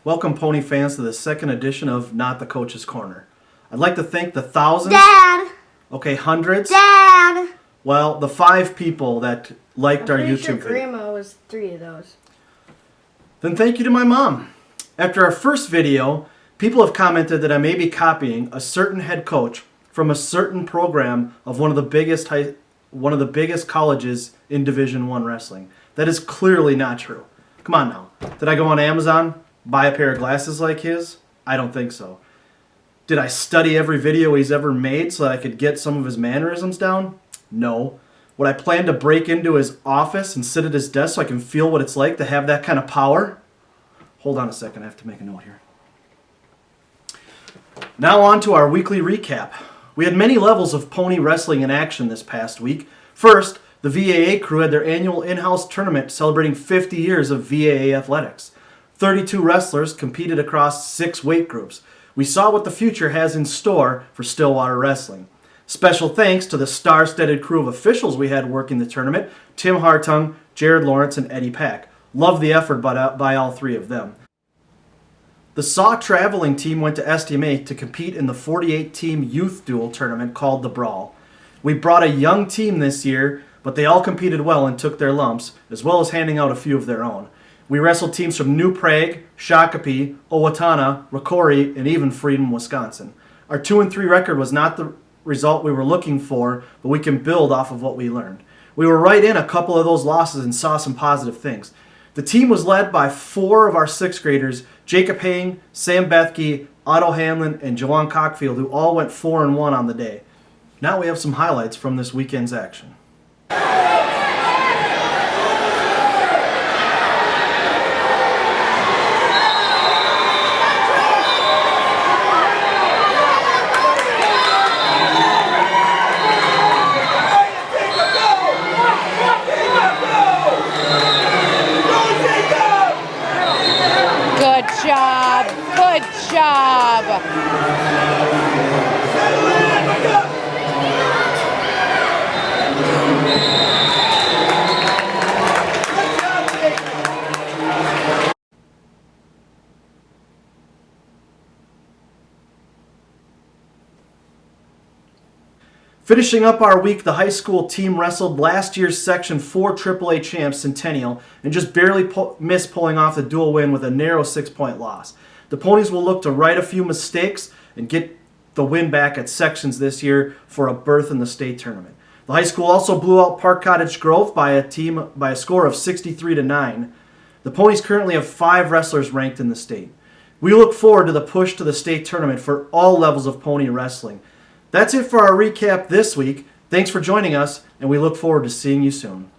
Welcome, Pony fans, to the second edition of Not the Coach's Corner. I'd like to thank the thousands... Dad! Okay, hundreds? Dad! Well, the 5 people that liked our YouTube sure video. Grandma was 3 of those. Then thank you to my mom. After our first video, people have commented that I may be copying a certain head coach from a certain program of one of the biggest colleges in Division I wrestling. That is clearly not true. Come on now. Did I go on Amazon, buy a pair of glasses like his? I don't think so. Did I study every video he's ever made so that I could get some of his mannerisms down? No. Would I plan to break into his office and sit at his desk so I can feel what it's like to have that kind of power? Hold on a second, I have to make a note here. Now on to our weekly recap. We had many levels of pony wrestling in action this past week. First, the VAA crew had their annual in-house tournament celebrating 50 years of VAA athletics. 32 wrestlers competed across 6 weight groups. We saw what the future has in store for Stillwater Wrestling. Special thanks to the star-studded crew of officials we had working the tournament: Tim Hartung, Jared Lawrence, and Eddie Pack. Love the effort by all 3 of them. The SAW traveling team went to STMA to compete in the 48-team youth duel tournament called the Brawl. We brought a young team this year, but they all competed well and took their lumps, as well as handing out a few of their own. We wrestled teams from New Prague, Shakopee, Owatonna, Rocori, and even Freedom, Wisconsin. Our 2-3 record was not the result we were looking for, but we can build off of what we learned. We were right in a couple of those losses and saw some positive things. The team was led by 4 of our 6th graders, Jacob Haing, Sam Bethke, Otto Hanlon, and Jawan Cockfield, who all went 4-1 on the day. Now we have some highlights from this weekend's action. Good job. Finishing up our week, the high school team wrestled last year's Section 4 AAA champs Centennial and just barely missed pulling off the dual win with a narrow 6-point loss. The Ponies will look to right a few mistakes and get the win back at sections this year for a berth in the state tournament. The high school also blew out Park Cottage Grove by a score of 63-9. The Ponies currently have 5 wrestlers ranked in the state. We look forward to the push to the state tournament for all levels of pony wrestling. That's it for our recap this week. Thanks for joining us, and we look forward to seeing you soon.